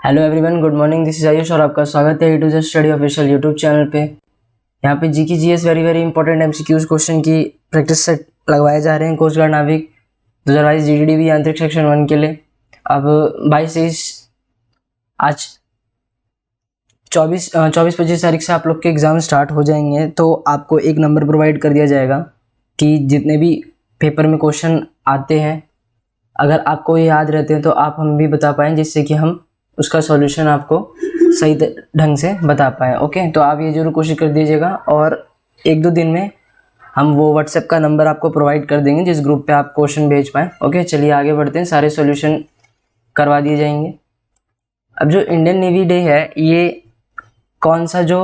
Hello everyone, good morning. This is Ayush और आपका स्वागत है to the study official YouTube channel पे। यहाँ पे GK GS very important MCQs question की प्रैक्टिस सेट लगवाए जा रहे हैं कोस्ट गार्ड नाविक 2022 जीडीडीबी यांत्रिक सेक्शन 1 के लिए। अब 22-23 आज 24-25 तारीख से आप लोग के एग्ज़ाम स्टार्ट हो जाएंगे, तो आपको एक नंबर प्रोवाइड कर दिया जाएगा कि जितने भी पेपर में क्वेश्चन आते हैं अगर आपको ये याद रहते हैं तो आप हम भी बता पाएँ, जिससे कि हम उसका सॉल्यूशन आपको सही ढंग से बता पाएँ। ओके, तो आप ये जरूर कोशिश कर दीजिएगा और 1-2 दिन में हम वो व्हाट्सएप का नंबर आपको प्रोवाइड कर देंगे जिस ग्रुप पे आप क्वेश्चन भेज पाएँ। ओके, चलिए आगे बढ़ते हैं। सारे सॉल्यूशन करवा दिए जाएंगे। अब जो इंडियन नेवी डे है, ये कौन सा जो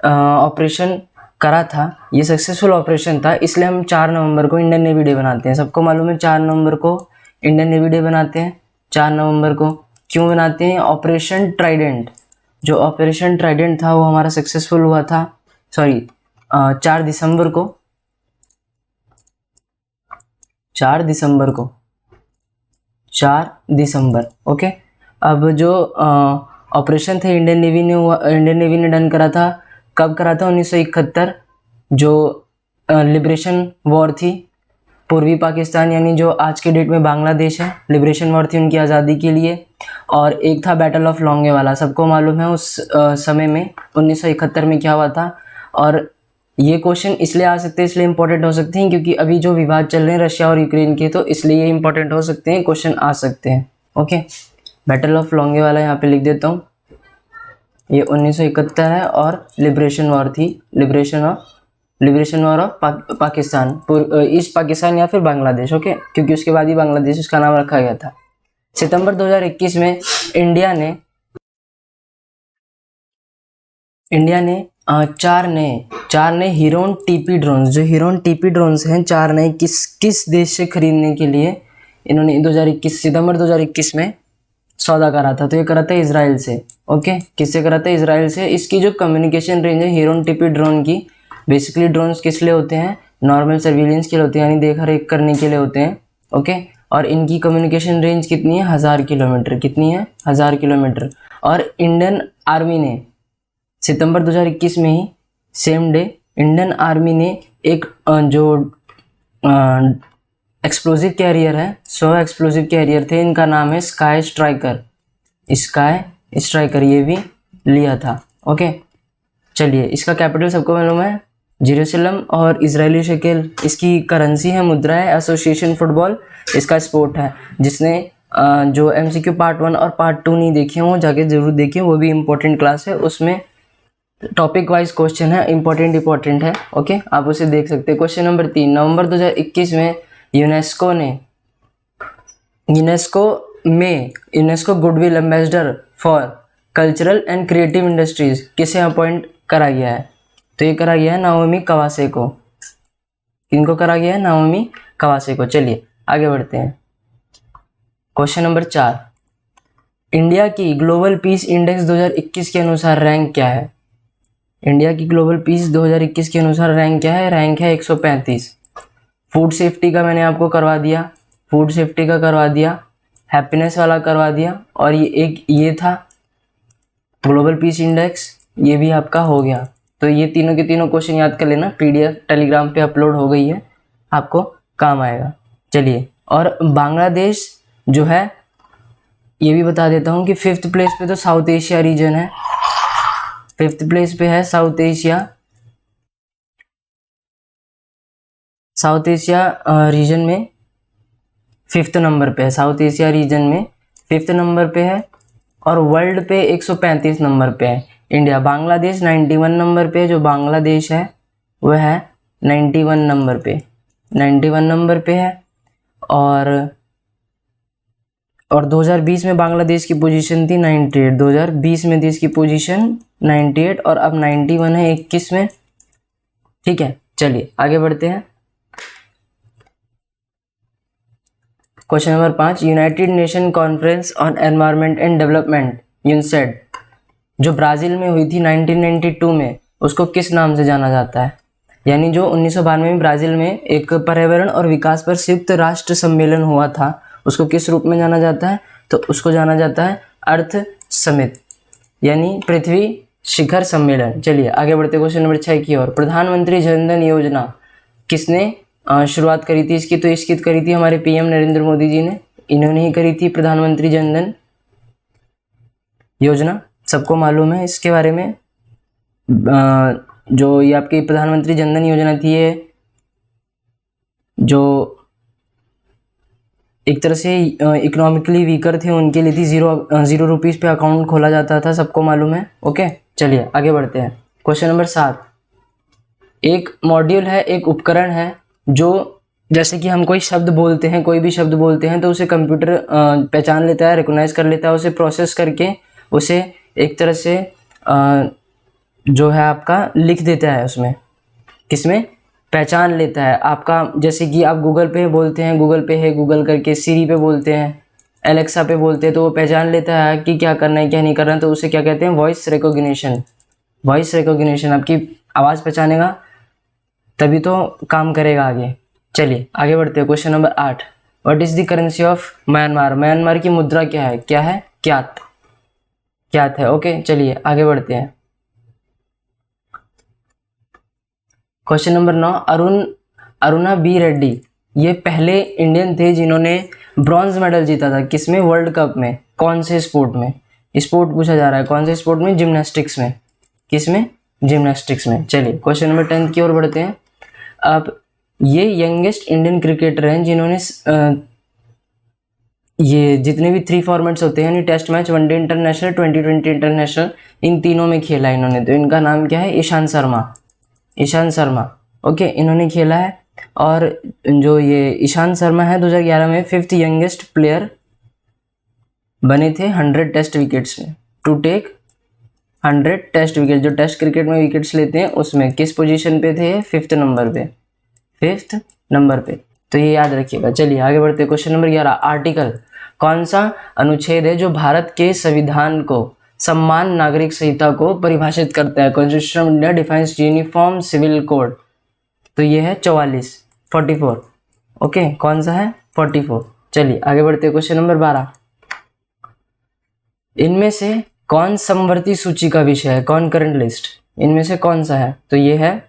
ऑपरेशन करा था, ये सक्सेसफुल ऑपरेशन था, इसलिए हम 4 नवंबर को इंडियन नेवी डे बनाते हैं। सबको मालूम है 4 नवंबर को इंडियन नेवी डे बनाते हैं। 4 नवंबर को क्यों बनाते हैं? ऑपरेशन ट्राइडेंट, जो ऑपरेशन ट्राइडेंट था वो हमारा सक्सेसफुल हुआ था। 4 दिसंबर को 4 दिसंबर। ओके, अब जो ऑपरेशन थे इंडियन नेवी ने डन करा था, कब करा था? 1971, जो लिबरेशन वॉर थी पूर्वी पाकिस्तान, यानी जो आज के डेट में बांग्लादेश है, लिबरेशन वॉर थी उनकी आज़ादी के लिए। और एक था बैटल ऑफ लोंगेवाला। सबको मालूम है उस समय में 1971 में क्या हुआ था। और ये क्वेश्चन इसलिए आ सकते हैं, इसलिए इंपॉर्टेंट हो सकते हैं क्योंकि अभी जो विवाद चल रहे हैं रशिया और यूक्रेन के, तो इसलिए ये इंपॉर्टेंट हो सकते हैं, क्वेश्चन आ सकते हैं। ओके, बैटल ऑफ लोंगेवाला यहाँ पे लिख देता हूँ। ये 1971 है और लिबरेशन वॉर थी, liberation war of Pakistan, east Pakistan या फिर बांग्लादेश। ओके, क्योंकि उसके बाद ही बांग्लादेश उसका नाम रखा गया था। सितंबर 2021 में इंडिया ने 4 नए हीरोन टीपी ड्रोन्स, जो हीरोन टीपी ड्रोन्स हैं, 4 नए किस देश से खरीदने के लिए इन्होंने सितंबर 2021 में सौदा करा था। तो ये करा था इजराइल से। ओके, किससे करा था? इजराइल से। इसकी जो कम्युनिकेशन रेंज है हीरोन टीपी ड्रोन की, बेसिकली ड्रोन्स किस लिए होते हैं? नॉर्मल सर्विलेंस के लिए होते हैं, यानी देख रेख करने के लिए होते हैं। ओके, और इनकी कम्युनिकेशन रेंज कितनी है? 1000 किलोमीटर। कितनी है? 1000 किलोमीटर। और इंडियन आर्मी ने सितंबर 2021 में ही सेम डे इंडियन आर्मी ने एक जो एक्सप्लोजिव कैरियर है, 100 एक्सप्लोजिव कैरियर थे, इनका नाम है स्काई स्ट्राइकर, ये भी लिया था। ओके, चलिए, इसका कैपिटल सबको मालूम है, जेरूसलम। और इजरायली शेकेल इसकी करेंसी है, मुद्रा है। एसोसिएशन फुटबॉल इसका स्पोर्ट है। जिसने जो एमसीक्यू पार्ट 1 और पार्ट 2 नहीं देखे वो जाके जरूर देखिए, वो भी इम्पोर्टेंट क्लास है, उसमें टॉपिक वाइज क्वेश्चन है, इम्पोर्टेंट है। ओके, आप उसे देख सकते हैं। क्वेश्चन नंबर 3, नवंबर 2021 में UNESCO goodwill ambassador for cultural and creative industries किसे अपॉइंट करा गया है? तो ये करा गया है नाओमी कवासे को। किनको करा गया है? नाओमी कवासे को। चलिए आगे बढ़ते हैं। क्वेश्चन नंबर 4, इंडिया की ग्लोबल पीस इंडेक्स 2021 के अनुसार रैंक क्या है? इंडिया की ग्लोबल पीस 2021 के अनुसार रैंक क्या है? रैंक है 135। फूड सेफ्टी का मैंने आपको करवा दिया, हैप्पीनेस वाला करवा दिया, और ये था ग्लोबल पीस इंडेक्स, ये भी आपका हो गया। तो ये तीनों के तीनों क्वेश्चन याद कर लेना, पीडीएफ टेलीग्राम पे अपलोड हो गई है, आपको काम आएगा। चलिए, और बांग्लादेश जो है ये भी बता देता हूँ कि 5th प्लेस पे तो साउथ एशिया रीजन है, 5th प्लेस पे है साउथ एशिया रीजन में 5th नंबर पे है, साउथ एशिया रीजन में 5th नंबर पे है, और वर्ल्ड पे 135 नंबर पे है इंडिया। बांग्लादेश 91 नंबर पे, जो बांग्लादेश है वह है 91 नंबर पे है। और 2020 में बांग्लादेश की पोजीशन थी 98, 2020 में थी इसकी पोजीशन 98, और अब 91 है 21 में। ठीक है, चलिए आगे बढ़ते हैं। Question number 5, United Nation conference on environment and development UNCED, जो ब्राज़ील में हुई थी 1992 में, उसको किस नाम से जाना जाता है? यानी जो 1992 में ब्राज़ील में एक पर्यावरण और विकास पर संयुक्त राष्ट्र सम्मेलन हुआ था, उसको किस रूप में जाना जाता है? तो उसको जाना जाता है अर्थ समिट यानी पृथ्वी शिखर सम्मेलन। चलिए आगे बढ़ते क्वेश्चन नंबर 6 की ओर। प्रधानमंत्री जन धन योजना किसने शुरुआत करी थी इसकी? तो इसकी करी थी हमारे पीएम नरेंद्र मोदी जी ने, इन्होंने ही करी थी प्रधानमंत्री जन धन योजना। सबको मालूम है इसके बारे में। जो ये आपकी प्रधानमंत्री जन धन योजना थी, ये जो एक तरह से इकोनॉमिकली वीकर थे उनके लिए थी। जीरो रुपीज़ पे अकाउंट खोला जाता था, सबको मालूम है। ओके चलिए आगे बढ़ते हैं। Question number 7। एक मॉड्यूल है, एक उपकरण है जो, जैसे कि हम कोई शब्द बोलते हैं, कोई भी शब्द बोलते हैं तो उसे कंप्यूटर पहचान लेता है, रिकॉग्नाइज कर लेता है, उसे प्रोसेस करके उसे एक तरह से जो है आपका लिख देता है उसमें, किसमें? पहचान लेता है आपका। जैसे कि आप गूगल पे बोलते हैं, गूगल पे है गूगल करके, सीरी पे बोलते हैं, एलेक्सा पे बोलते हैं, तो वो पहचान लेता है कि क्या करना है क्या नहीं करना है, तो उसे क्या कहते हैं? Voice recognition. वॉइस रिकॉग्निशन आपकी आवाज़ पहचानेगा तभी तो काम करेगा आगे। चलिए आगे बढ़ते हैं। Question number 8। What is the currency of Myanmar? Myanmar की मुद्रा क्या है? क्या है? क्यात। क्यात है। ओके चलिए आगे बढ़ते हैं। Question number 9। Aruna B Reddy ये पहले इंडियन थे जिन्होंने ब्रॉन्ज मेडल जीता था। किसमें? वर्ल्ड कप में। कौन से स्पोर्ट में? स्पोर्ट पूछा जा रहा है, कौन से स्पोर्ट में? जिम्नास्टिक्स में। किसमें? जिम्नास्टिक्स में। चलिए क्वेश्चन नंबर 10 की ओर बढ़ते हैं। अब ये यंगेस्ट इंडियन क्रिकेटर हैं जिन्होंने ये जितने भी 3 फॉर्मेट्स होते हैं, यानी test match, one day international, T20 international, इन तीनों में खेला है इन्होंने। तो इनका नाम क्या है? ईशांत शर्मा। ईशांत शर्मा। ओके इन्होंने खेला है। और जो ये ईशांत शर्मा है 2011 में 5th यंगेस्ट प्लेयर बने थे 100 टेस्ट विकेट्स में, टू टेक 100 टेस्ट विकेट। जो टेस्ट क्रिकेट में विकेट्स लेते हैं उसमें किस पोजीशन पे थे? 5th नंबर पे। 5th नंबर पे, तो ये याद रखिएगा। चलिए आगे बढ़ते हैं। Question number 11। आर्टिकल कौन सा अनुच्छेद है जो भारत के संविधान को, सम्मान नागरिक संहिता को परिभाषित करता है? Constitution of India defines uniform civil code. तो ये है 44। ओके कौन सा है? 44। चलिए आगे बढ़ते हैं। Question number 12। इनमें से कौन समवर्ती सूची का विषय है? कौन करंट लिस्ट? इनमें से कौन सा है? तो ये है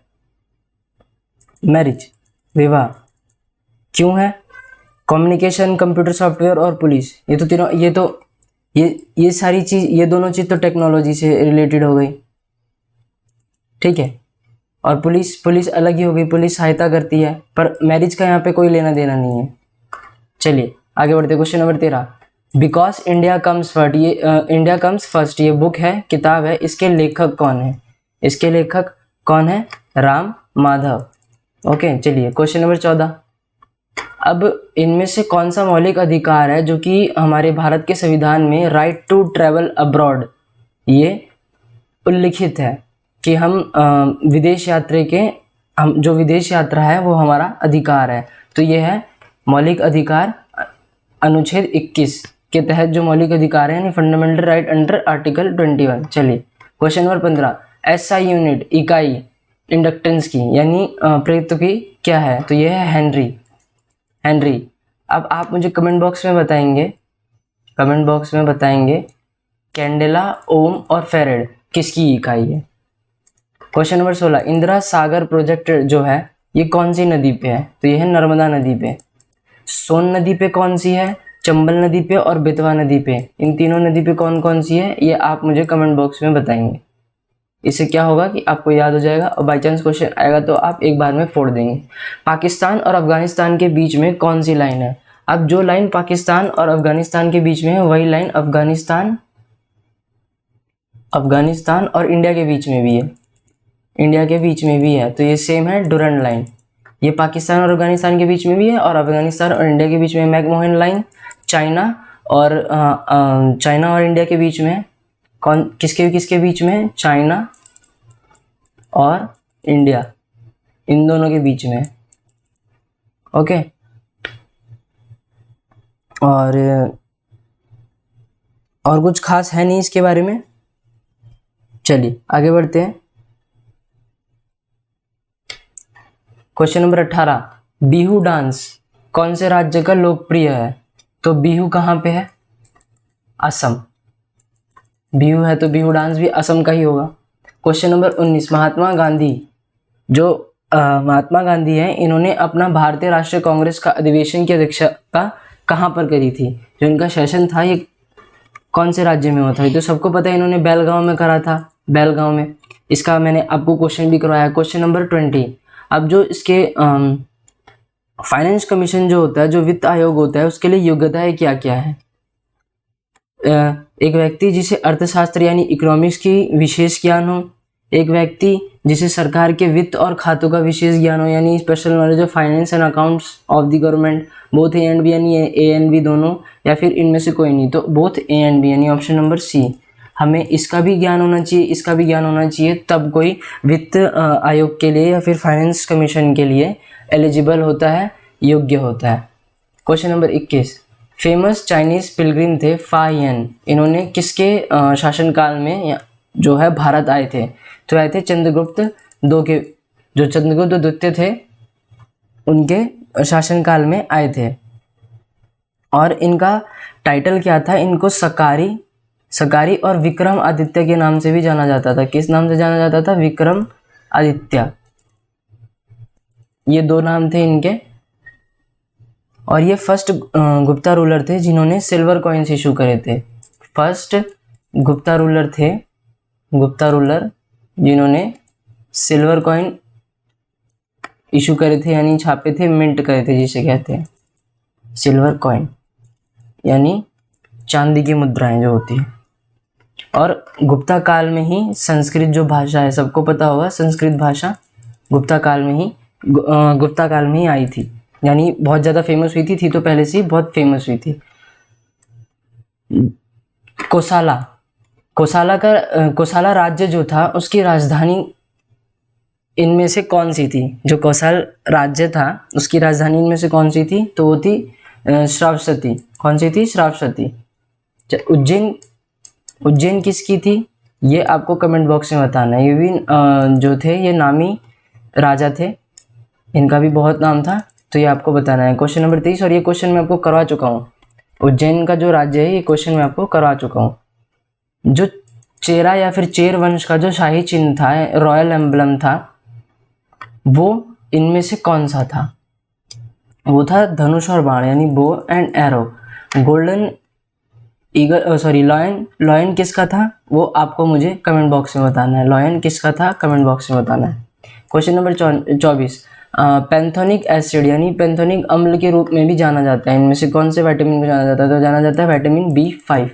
मैरिज, विवाह। क्यों है? कम्युनिकेशन, कंप्यूटर सॉफ्टवेयर और पुलिस, ये तो तीनों, ये सारी चीज, ये दोनों चीज तो टेक्नोलॉजी से रिलेटेड हो गई, ठीक है। और पुलिस अलग ही हो गई, पुलिस सहायता करती है, पर मैरिज का यहाँ पे कोई लेना देना नहीं है। चलिए आगे बढ़ते। Question number 13। Because India comes first, ये इंडिया कम्स फर्स्ट ये बुक है, किताब है, इसके लेखक कौन है? इसके लेखक कौन है? राम माधव। ओके चलिए क्वेश्चन नंबर 14। अब इनमें से कौन सा मौलिक अधिकार है जो कि हमारे भारत के संविधान में राइट टू ट्रैवल अब्रॉड ये उल्लिखित है कि हम विदेश यात्रा के, हम जो विदेश यात्रा है वो हमारा अधिकार है। तो ये है मौलिक अधिकार अनुच्छेद 21 के तहत जो मौलिक अधिकार है, यानी फंडामेंटल राइट अंडर आर्टिकल 21। चलिए क्वेश्चन नंबर 15। एसआई यूनिट, इकाई इंडक्टेंस की यानी प्रेरित की क्या है? तो ये है हेनरी। अब आप मुझे कमेंट बॉक्स में बताएंगे कैंडेला, ओम और फेरेड किसकी इकाई है? Question number 16। Indira Sagar project जो है ये कौन सी नदी पे है? तो ये है नर्मदा नदी पे। सोन नदी पे कौन सी है? चंबल नदी पे और बेतवा नदी पे। इन तीनों नदी पे कौन कौन सी है ये आप मुझे कमेंट बॉक्स में बताएंगे। इससे क्या होगा कि आपको याद हो जाएगा, और बाई चांस क्वेश्चन आएगा तो आप एक बार में फोड़ देंगे। पाकिस्तान और अफगानिस्तान के बीच में कौन सी लाइन है? अब जो लाइन पाकिस्तान और अफगानिस्तान के बीच में है वही लाइन अफगानिस्तान और इंडिया के बीच में भी है। तो ये सेम है डुरंड लाइन। ये पाकिस्तान और अफगानिस्तान के बीच में भी है, और अफगानिस्तान और इंडिया के बीच में मैकमोहन लाइन। चाइना और इंडिया के बीच में कौन, किसके बीच में? चाइना और इंडिया, इन दोनों के बीच में। ओके और कुछ खास है नहीं इसके बारे में। चलिए आगे बढ़ते हैं। Question number 18। बिहू डांस कौन से राज्य का लोकप्रिय है? तो बिहू कहाँ पे है? असम। बिहू है तो बिहू डांस भी असम का ही होगा। क्वेश्चन नंबर 19, महात्मा गांधी जो महात्मा गांधी हैं, इन्होंने अपना भारतीय राष्ट्रीय कांग्रेस का अधिवेशन की अध्यक्षता कहाँ पर करी थी? जो इनका सेशन था ये कौन से राज्य में हुआ था? तो सबको पता है, इन्होंने बेलगांव में करा था, बेलगांव में। इसका मैंने आपको क्वेश्चन भी करवाया। क्वेश्चन नंबर 20, अब जो इसके फाइनेंस कमीशन जो होता है, जो वित्त आयोग होता है, उसके लिए योग्यताएं क्या क्या है? एक व्यक्ति जिसे अर्थशास्त्र यानी इकोनॉमिक्स की विशेष ज्ञान हो, एक व्यक्ति जिसे सरकार के वित्त और खातों का विशेष ज्ञान हो यानी special knowledge of finance and accounts of the government, both A and B यानी ए एंड बी दोनों, या फिर इनमें से कोई नहीं, तो बोथ ए एंड बी यानी ऑप्शन नंबर सी। हमें इसका भी ज्ञान होना चाहिए, इसका भी ज्ञान होना चाहिए, तब कोई वित्त आयोग के लिए या फिर फाइनेंस कमीशन के लिए एलिजिबल होता है, योग्य होता है। Question number 21, famous Chinese Pilgrim थे फाहियन, इन्होंने किसके शासनकाल में जो है भारत आए थे? तो आए थे चंद्रगुप्त दो के, जो चंद्रगुप्त द्वितीय थे उनके शासनकाल में आए थे। और इनका टाइटल क्या था? इनको सकारी और विक्रम आदित्य के नाम से भी जाना जाता था। किस नाम से जाना जाता था? विक्रम आदित्य, ये दो नाम थे इनके। और ये फर्स्ट गुप्ता रूलर थे जिन्होंने सिल्वर कॉइन्स इशू करे थे। फर्स्ट गुप्ता रूलर थे, गुप्ता रूलर जिन्होंने सिल्वर कॉइन इशू करे थे यानी छापे थे, मिंट करे थे जिसे कहते हैं सिल्वर कॉइन, यानी चांदी की मुद्राएं जो होती है। और गुप्ता काल में ही संस्कृत जो भाषा है, सबको पता होगा संस्कृत भाषा गुप्ता काल में ही आई थी, यानी बहुत ज़्यादा फेमस हुई थी तो पहले से ही बहुत फेमस हुई थी। कोसाला राज्य जो था उसकी राजधानी इनमें से कौन सी थी? जो कोसल राज्य था उसकी राजधानी इनमें से कौन सी थी? तो वो थी श्रावस्ती। कौन सी थी? श्रावस्ती। उज्जैन किसकी थी? ये आपको कमेंट बॉक्स में बताना है। ये भी जो थे ये नामी राजा थे, इनका भी बहुत नाम था, तो ये आपको बताना है। क्वेश्चन नंबर 23, और ये क्वेश्चन मैं आपको करवा चुका हूँ। उज्जैन का जो राज्य है ये क्वेश्चन मैं आपको करवा चुका हूँ। जो चेरा या फिर चेर वंश का जो शाही चिन्ह था, रॉयल एम्बलम था, वो इनमें से कौन सा था? वो था धनुष और बाण यानी bow and arrow. Golden eagle lion किसका था? वो आपको मुझे कमेंट बॉक्स में बताना है। लॉयन किसका था? कमेंट बॉक्स में बताना है। क्वेश्चन नंबर 24, पैंथोनिक एसिड यानी पैंथोनिक अम्ल के रूप में भी जाना जाता है, इनमें से कौन से विटामिन को जाना जाता है? तो जाना जाता है विटामिन B5।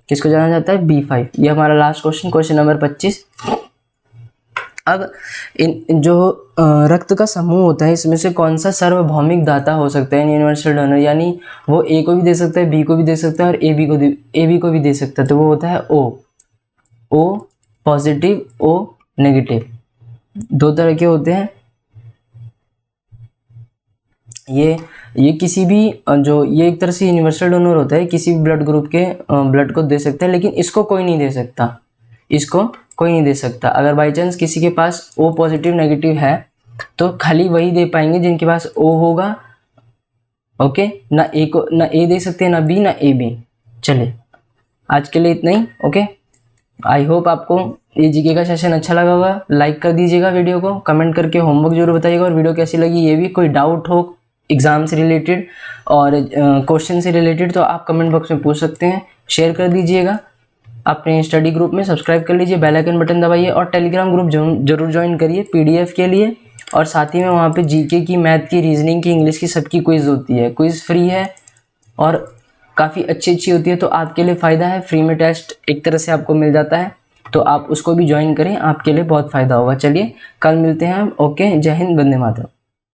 किसको जाना जाता है? B5। ये हमारा लास्ट क्वेश्चन, क्वेश्चन नंबर 25। अब इन जो रक्त का समूह होता है इसमें से कौन सा सार्वभौमिक दाता हो सकता है, यूनिवर्सल डोनर, यानी वो A को भी दे सकता है, B को भी दे सकता है और AB को भी दे सकता है। तो वो होता है O पॉजिटिव, O नेगेटिव। दो तरह के होते हैं ये किसी भी जो ये एक तरह से यूनिवर्सल डोनर होता है, किसी भी ब्लड ग्रुप के ब्लड को दे सकता है, लेकिन इसको कोई नहीं दे सकता, इसको कोई नहीं दे सकता। अगर बाई चांस किसी के पास O पॉजिटिव नेगेटिव है तो खाली वही दे पाएंगे जिनके पास O होगा। ओके, ना A दे सकते हैं, ना B, ना AB। चलिए आज के लिए इतना ही। ओके, आई होप आपको ये जीके का सेशन अच्छा लगा होगा। लाइक कर दीजिएगा वीडियो को, कमेंट करके होमवर्क जरूर बताइएगा, और वीडियो कैसी लगी ये भी। कोई डाउट हो एग्ज़ाम से रिलेटेड और क्वेश्चन से रिलेटेड तो आप कमेंट बॉक्स में पूछ सकते हैं। शेयर कर दीजिएगा अपने स्टडी ग्रुप में, सब्सक्राइब कर लीजिए, बेल आइकन बटन दबाइए, और टेलीग्राम ग्रुप जरूर ज्वाइन करिए PDF के लिए। और साथ ही में वहाँ पे जीके की, मैथ की, रीजनिंग की, इंग्लिश की सबकी क्विज़ होती है। क्विज़ फ्री है और काफ़ी अच्छी होती है, तो आपके लिए फ़ायदा है। फ्री में टेस्ट एक तरह से आपको मिल जाता है, तो आप उसको भी ज्वाइन करें, आपके लिए बहुत फ़ायदा होगा। चलिए कल मिलते हैं। ओके, जय हिंद, वंदे मातरम।